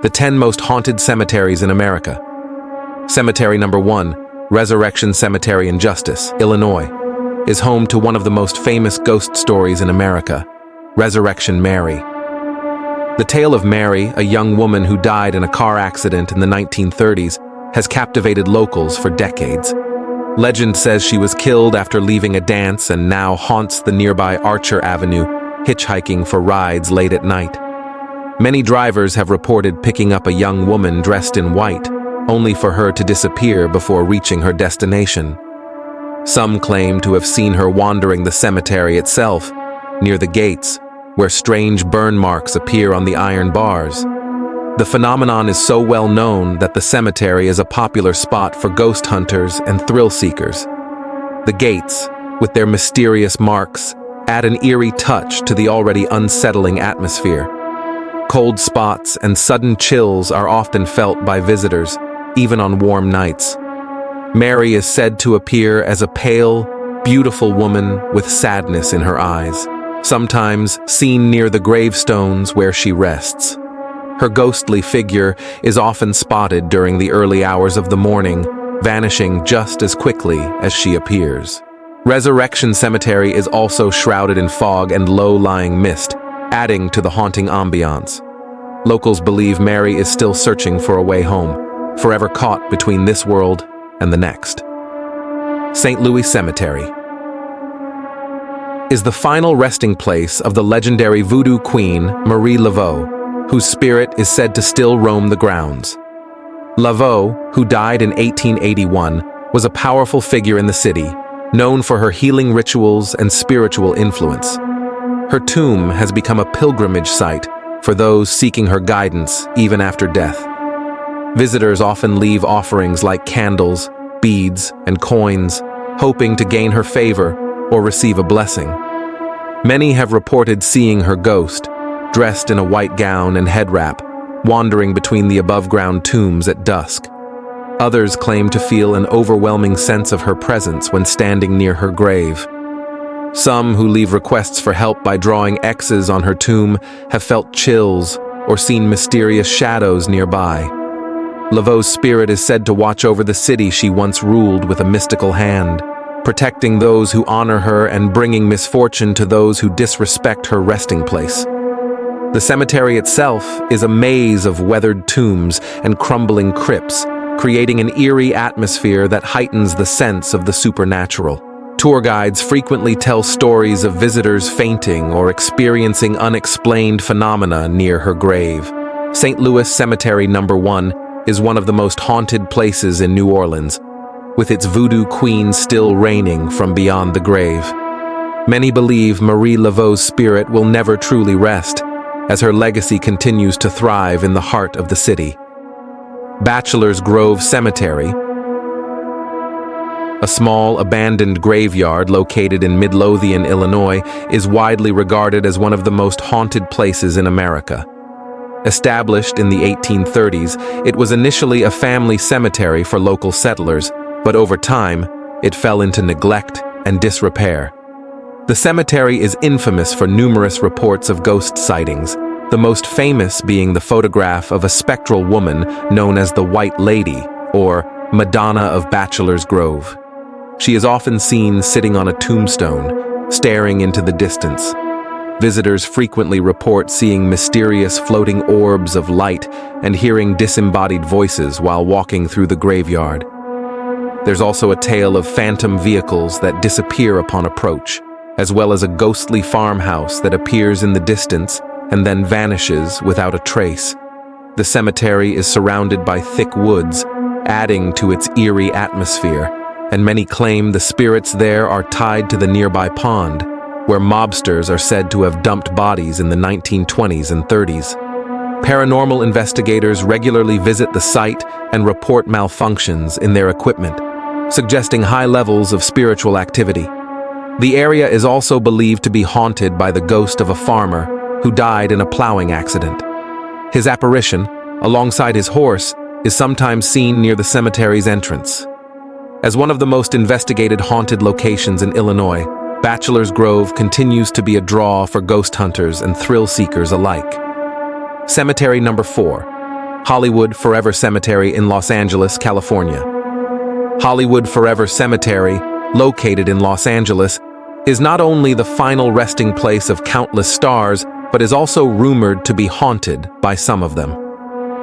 The 10 most haunted cemeteries in America. Cemetery number 1, Resurrection Cemetery in Justice, Illinois, is home to one of the most famous ghost stories in America, Resurrection Mary. The tale of Mary, a young woman who died in a car accident in the 1930s, has captivated locals for decades. Legend says she was killed after leaving a dance and now haunts the nearby Archer Avenue, hitchhiking for rides late at night. Many drivers have reported picking up a young woman dressed in white, only for her to disappear before reaching her destination. Some claim to have seen her wandering the cemetery itself, near the gates, where strange burn marks appear on the iron bars. The phenomenon is so well known that the cemetery is a popular spot for ghost hunters and thrill seekers. The gates, with their mysterious marks, add an eerie touch to the already unsettling atmosphere. Cold spots and sudden chills are often felt by visitors, even on warm nights. Mary is said to appear as a pale, beautiful woman with sadness in her eyes, sometimes seen near the gravestones where she rests. Her ghostly figure is often spotted during the early hours of the morning, vanishing just as quickly as she appears. Resurrection Cemetery is also shrouded in fog and low-lying mist, adding to the haunting ambiance. Locals believe Mary is still searching for a way home, forever caught between this world and the next. St. Louis Cemetery is the final resting place of the legendary voodoo queen Marie Laveau, whose spirit is said to still roam the grounds. Laveau, who died in 1881, was a powerful figure in the city, known for her healing rituals and spiritual influence. Her tomb has become a pilgrimage site for those seeking her guidance even after death. Visitors often leave offerings like candles, beads, and coins, hoping to gain her favor or receive a blessing. Many have reported seeing her ghost, dressed in a white gown and head wrap, wandering between the above-ground tombs at dusk. Others claim to feel an overwhelming sense of her presence when standing near her grave. Some who leave requests for help by drawing X's on her tomb have felt chills or seen mysterious shadows nearby. Laveau's spirit is said to watch over the city she once ruled with a mystical hand, protecting those who honor her and bringing misfortune to those who disrespect her resting place. The cemetery itself is a maze of weathered tombs and crumbling crypts, creating an eerie atmosphere that heightens the sense of the supernatural. Tour guides frequently tell stories of visitors fainting or experiencing unexplained phenomena near her grave. St. Louis Cemetery number 1 is one of the most haunted places in New Orleans, with its voodoo queen still reigning from beyond the grave. Many believe Marie Laveau's spirit will never truly rest, as her legacy continues to thrive in the heart of the city. Bachelor's Grove Cemetery, a small, abandoned graveyard located in Midlothian, Illinois, is widely regarded as one of the most haunted places in America. Established in the 1830s, it was initially a family cemetery for local settlers, but over time, it fell into neglect and disrepair. The cemetery is infamous for numerous reports of ghost sightings, the most famous being the photograph of a spectral woman known as the White Lady, or Madonna of Bachelor's Grove. She is often seen sitting on a tombstone, staring into the distance. Visitors frequently report seeing mysterious floating orbs of light and hearing disembodied voices while walking through the graveyard. There's also a tale of phantom vehicles that disappear upon approach, as well as a ghostly farmhouse that appears in the distance and then vanishes without a trace. The cemetery is surrounded by thick woods, adding to its eerie atmosphere, and many claim the spirits there are tied to the nearby pond, where mobsters are said to have dumped bodies in the 1920s and 30s. Paranormal investigators regularly visit the site and report malfunctions in their equipment, suggesting high levels of spiritual activity. The area is also believed to be haunted by the ghost of a farmer who died in a plowing accident. His apparition, alongside his horse, is sometimes seen near the cemetery's entrance. As one of the most investigated haunted locations in Illinois, Bachelor's Grove continues to be a draw for ghost hunters and thrill seekers alike. Cemetery number 4, Hollywood Forever Cemetery in Los Angeles, California. Hollywood Forever Cemetery, located in Los Angeles, is not only the final resting place of countless stars, but is also rumored to be haunted by some of them.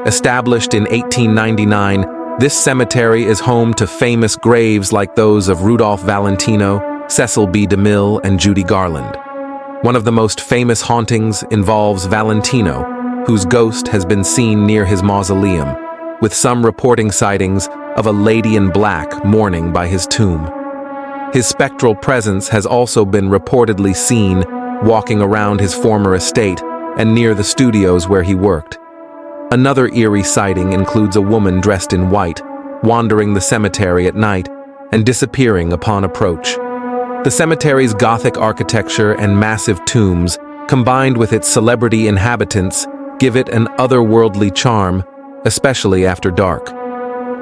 Established in 1899, this cemetery is home to famous graves like those of Rudolph Valentino, Cecil B. DeMille, and Judy Garland. One of the most famous hauntings involves Valentino, whose ghost has been seen near his mausoleum, with some reporting sightings of a lady in black mourning by his tomb. His spectral presence has also been reportedly seen walking around his former estate and near the studios where he worked. Another eerie sighting includes a woman dressed in white, wandering the cemetery at night and disappearing upon approach. The cemetery's Gothic architecture and massive tombs, combined with its celebrity inhabitants, give it an otherworldly charm, especially after dark.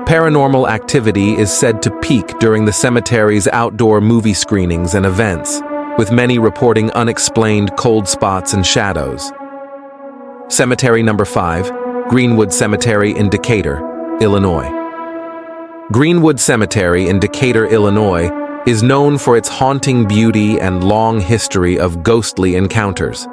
Paranormal activity is said to peak during the cemetery's outdoor movie screenings and events, with many reporting unexplained cold spots and shadows. Cemetery number 5, Greenwood Cemetery in Decatur, Illinois. Greenwood Cemetery in Decatur, Illinois, is known for its haunting beauty and long history of ghostly encounters.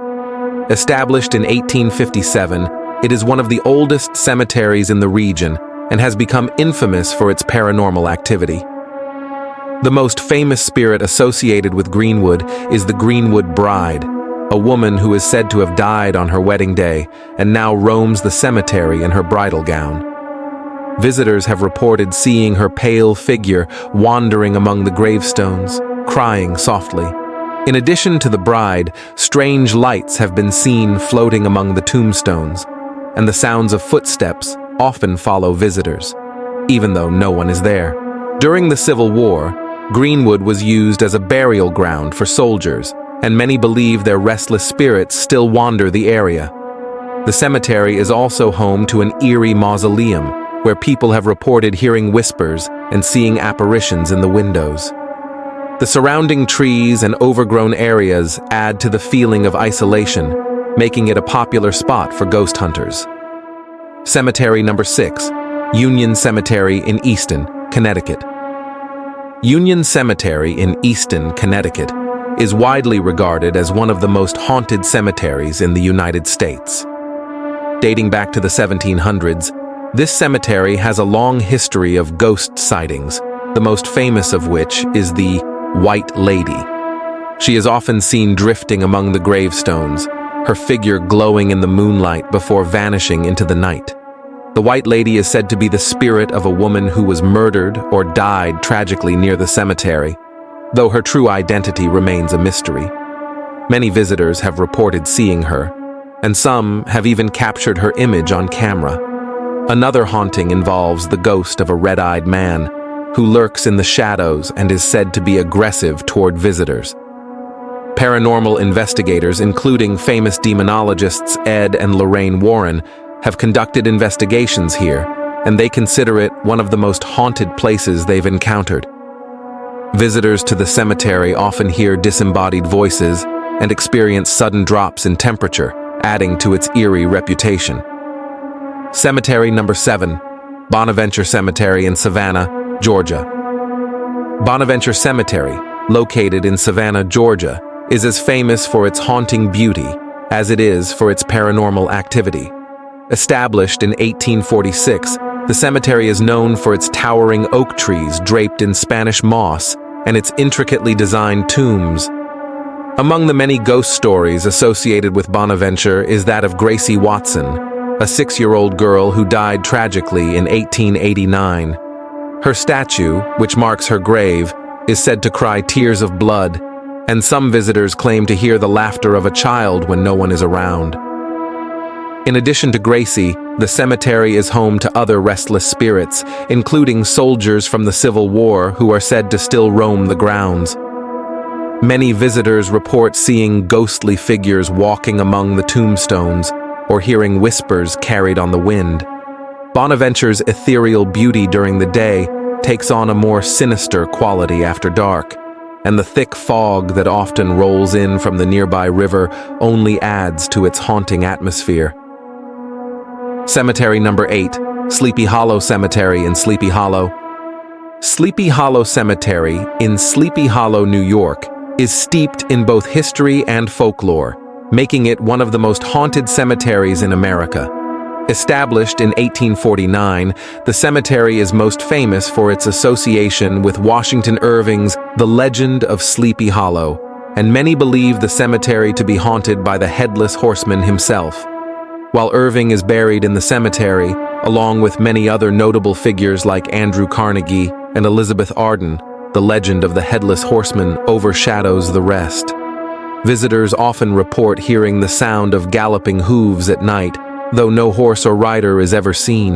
Established in 1857, it is one of the oldest cemeteries in the region and has become infamous for its paranormal activity. The most famous spirit associated with Greenwood is the Greenwood Bride, a woman who is said to have died on her wedding day and now roams the cemetery in her bridal gown. Visitors have reported seeing her pale figure wandering among the gravestones, crying softly. In addition to the bride, strange lights have been seen floating among the tombstones, and the sounds of footsteps often follow visitors, even though no one is there. During the Civil War, Greenwood was used as a burial ground for soldiers, and many believe their restless spirits still wander the area. The cemetery is also home to an eerie mausoleum, where people have reported hearing whispers and seeing apparitions in the windows. The surrounding trees and overgrown areas add to the feeling of isolation, making it a popular spot for ghost hunters. Cemetery number 6, Union Cemetery in Easton, Connecticut. Union Cemetery in Easton, Connecticut, is widely regarded as one of the most haunted cemeteries in the United States. Dating back to the 1700s, this cemetery has a long history of ghost sightings, the most famous of which is the White Lady. She is often seen drifting among the gravestones, her figure glowing in the moonlight before vanishing into the night. The White Lady is said to be the spirit of a woman who was murdered or died tragically near the cemetery, though her true identity remains a mystery. Many visitors have reported seeing her, and some have even captured her image on camera. Another haunting involves the ghost of a red-eyed man who lurks in the shadows and is said to be aggressive toward visitors. Paranormal investigators, including famous demonologists Ed and Lorraine Warren, have conducted investigations here, and they consider it one of the most haunted places they've encountered. Visitors to the cemetery often hear disembodied voices and experience sudden drops in temperature, adding to its eerie reputation. Cemetery number 7, Bonaventure Cemetery in Savannah, Georgia. Bonaventure Cemetery, located in Savannah, Georgia, is as famous for its haunting beauty as it is for its paranormal activity. Established in 1846, the cemetery is known for its towering oak trees draped in Spanish moss and its intricately designed tombs. Among the many ghost stories associated with Bonaventure is that of Gracie Watson, a 6-year-old girl who died tragically in 1889. Her statue, which marks her grave, is said to cry tears of blood, and some visitors claim to hear the laughter of a child when no one is around. In addition to Gracie, the cemetery is home to other restless spirits, including soldiers from the Civil War who are said to still roam the grounds. Many visitors report seeing ghostly figures walking among the tombstones or hearing whispers carried on the wind. Bonaventure's ethereal beauty during the day takes on a more sinister quality after dark, and the thick fog that often rolls in from the nearby river only adds to its haunting atmosphere. Cemetery number 8, Sleepy Hollow Cemetery in Sleepy Hollow. Sleepy Hollow Cemetery in Sleepy Hollow, New York, is steeped in both history and folklore, making it one of the most haunted cemeteries in America. Established in 1849, the cemetery is most famous for its association with Washington Irving's The Legend of Sleepy Hollow, and many believe the cemetery to be haunted by the Headless Horseman himself. While Irving is buried in the cemetery, along with many other notable figures like Andrew Carnegie and Elizabeth Arden, the legend of the Headless Horseman overshadows the rest. Visitors often report hearing the sound of galloping hooves at night, though no horse or rider is ever seen.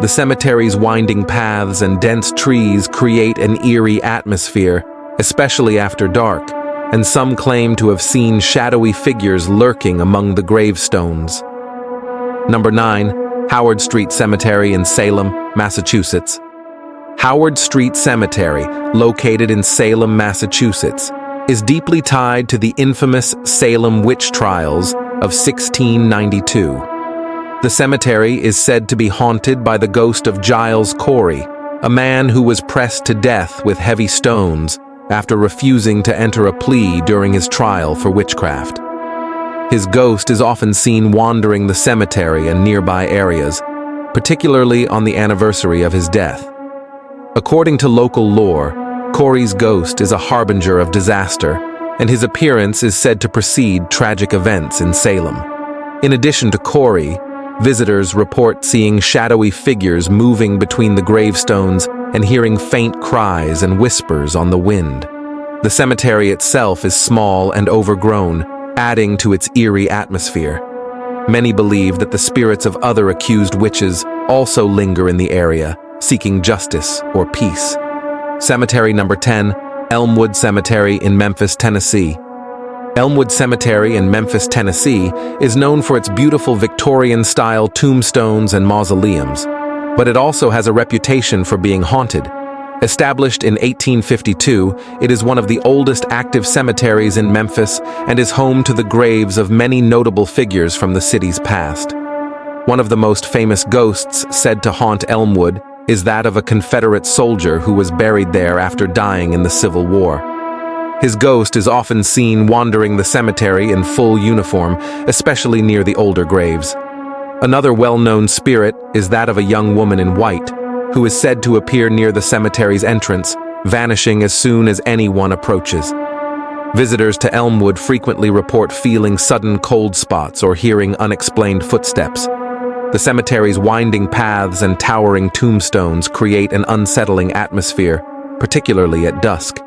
The cemetery's winding paths and dense trees create an eerie atmosphere, especially after dark, and some claim to have seen shadowy figures lurking among the gravestones. Number 9, Howard Street Cemetery in Salem, Massachusetts. Howard Street Cemetery, located in Salem, Massachusetts, is deeply tied to the infamous Salem witch trials of 1692. The cemetery is said to be haunted by the ghost of Giles Corey, a man who was pressed to death with heavy stones after refusing to enter a plea during his trial for witchcraft. His ghost is often seen wandering the cemetery and nearby areas, particularly on the anniversary of his death. According to local lore, Corey's ghost is a harbinger of disaster, and his appearance is said to precede tragic events in Salem. In addition to Corey, visitors report seeing shadowy figures moving between the gravestones and hearing faint cries and whispers on the wind. The cemetery itself is small and overgrown, adding to its eerie atmosphere. Many believe that the spirits of other accused witches also linger in the area, seeking justice or peace. Cemetery number 10, Elmwood Cemetery in Memphis, Tennessee. Elmwood Cemetery in Memphis, Tennessee is known for its beautiful Victorian-style tombstones and mausoleums, but it also has a reputation for being haunted. Established in 1852, it is one of the oldest active cemeteries in Memphis and is home to the graves of many notable figures from the city's past. One of the most famous ghosts said to haunt Elmwood is that of a Confederate soldier who was buried there after dying in the Civil War. His ghost is often seen wandering the cemetery in full uniform, especially near the older graves. Another well-known spirit is that of a young woman in white, who is said to appear near the cemetery's entrance, vanishing as soon as anyone approaches. Visitors to Elmwood frequently report feeling sudden cold spots or hearing unexplained footsteps. The cemetery's winding paths and towering tombstones create an unsettling atmosphere, particularly at dusk.